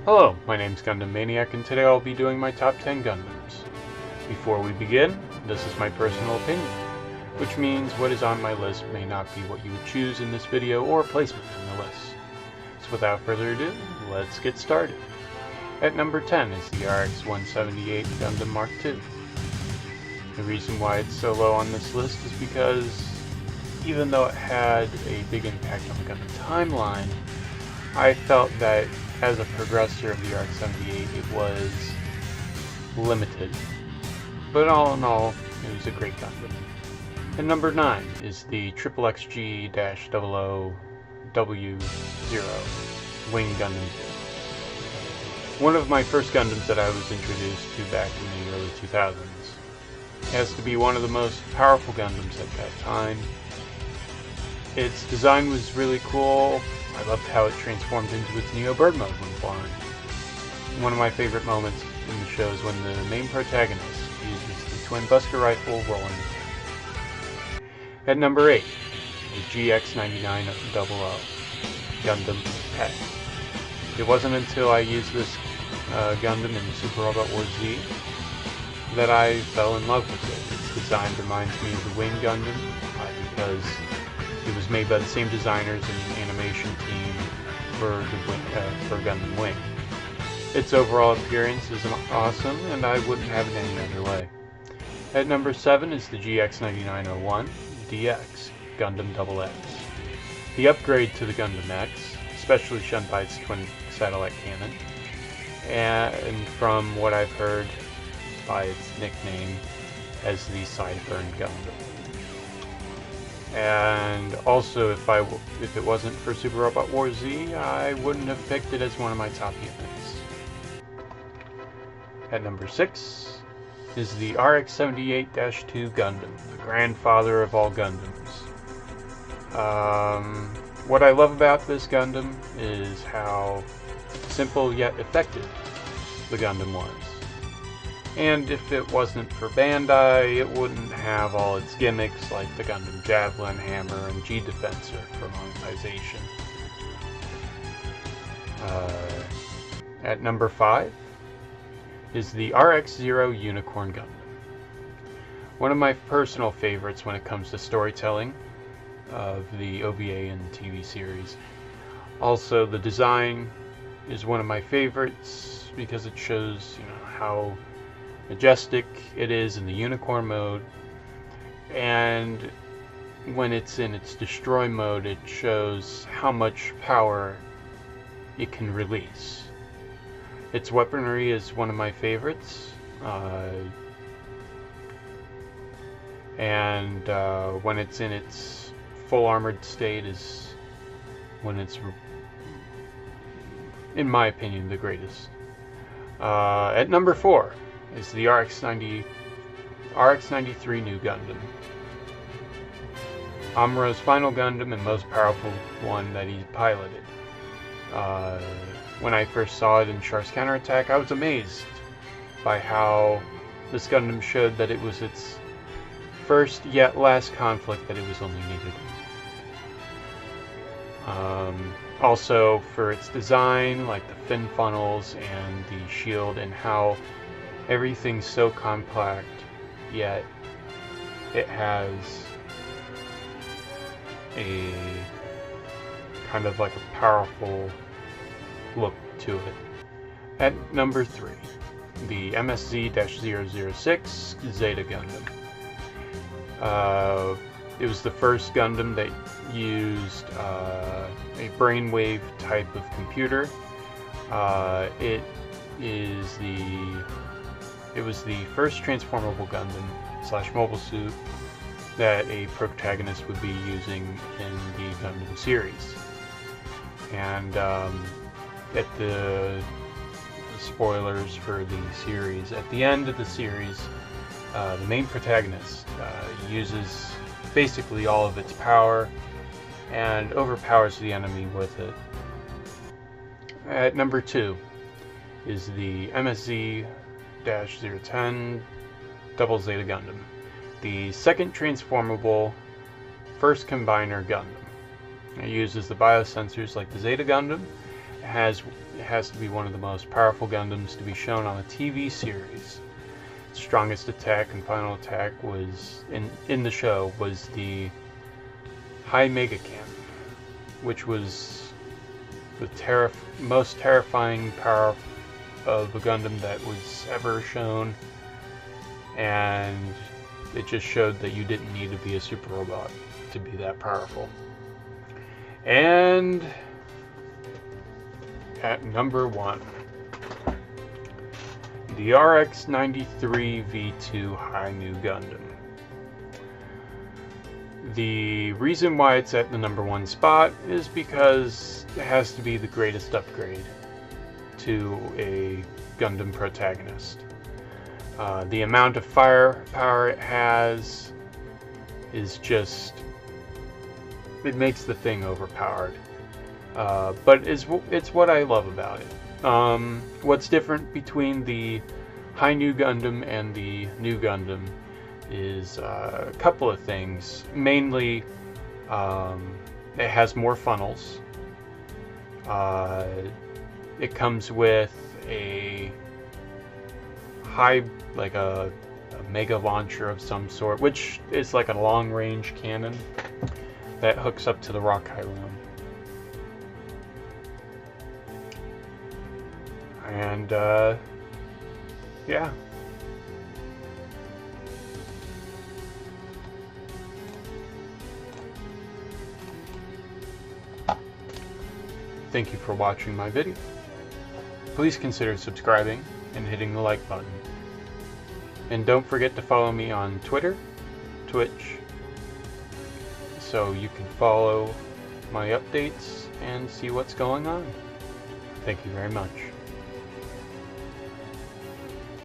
Hello, my name's Gundam Maniac, and today I'll be doing my top 10 Gundams. Before we begin, this is my personal opinion, which means what is on my list may not be what you would choose in this video or placement in the list. So without further ado, let's get started. At number 10 is the RX-178 Gundam Mark II. The reason why it's so low on this list is because even though it had a big impact on the Gundam timeline, I felt that as a progressor of the RX-78 it was limited. But all in all, it was a great Gundam. At number 9 is the XXG-00W0 Wing Gundam 2. One of my first Gundams that I was introduced to back in the early 2000s. It has to be one of the most powerful Gundams at that time. Its design was really cool. I loved how it transformed into its Neo Bird mode when flying. One of my favorite moments in the show is when the main protagonist uses the twin buster rifle rolling attack. At number 8, the GX9900 Gundam Pet. It wasn't until I used this Gundam in Super Robot Wars Z that I fell in love with it. Its design reminds me of the Wing Gundam because it was made by the same designers and animation team for Gundam Wing. Its overall appearance is awesome, and I wouldn't have it any other way. At number 7 is the GX9901 DX Gundam XX. The upgrade to the Gundam X, especially shunned by its twin satellite cannon, and from what I've heard, by its nickname as the Sideburn Gundam. And also, if it wasn't for Super Robot Wars Z, I wouldn't have picked it as one of my top units. At number 6 is the RX-78-2 Gundam, the grandfather of all Gundams. What I love about this Gundam is how simple yet effective the Gundam was. And if it wasn't for Bandai, it wouldn't have all its gimmicks like the Gundam Javelin, Hammer, and G-Defensor for monetization. At number 5 is the RX-0 Unicorn Gundam. One of my personal favorites when it comes to storytelling of the OVA and TV series. Also, the design is one of my favorites because it shows, how majestic it is in the unicorn mode, and when it's in its destroy mode it shows how much power it can release. Its weaponry is one of my favorites, and when it's in its full armored state is when it's, in my opinion, the greatest. At number 4 is the RX-93 New Gundam. Amuro's final Gundam and most powerful one that he piloted. When I first saw it in Char's Counterattack, I was amazed by how this Gundam showed that it was its first yet last conflict that it was only needed. Also for its design, like the fin funnels and the shield, and how everything's so compact, yet it has a kind of like a powerful look to it. At number 3, the MSZ-006 Zeta Gundam. It was the first Gundam that used a brainwave type of computer. It was the first transformable Gundam / mobile suit that a protagonist would be using in the Gundam series. And at the spoilers for the series, at the end of the series, the main protagonist uses basically all of its power and overpowers the enemy with it. At number 2 is the MSZ-010 Double Zeta Gundam, the second transformable first combiner Gundam. It uses the biosensors like the Zeta Gundam. It has it has to be one of the most powerful Gundams to be shown on a TV series. Its strongest attack and final attack was in the show was the High Mega Cannon, which was the most terrifying power of a Gundam that was ever shown, and it just showed that you didn't need to be a super robot to be that powerful. And at number 1, the RX-93 V2 High Nu Gundam. The reason why it's at the number 1 spot is because it has to be the greatest upgrade to a Gundam protagonist. The amount of firepower it has is just, it makes the thing overpowered. But it's what I love about it. What's different between the High Nu Gundam and the Nu Gundam is a couple of things. Mainly, it has more funnels. It comes with a a mega launcher of some sort, which is like a long-range cannon that hooks up to the rock Hylium. And yeah. Thank you for watching my video. Please consider subscribing and hitting the like button. And don't forget to follow me on Twitter, Twitch, so you can follow my updates and see what's going on. Thank you very much.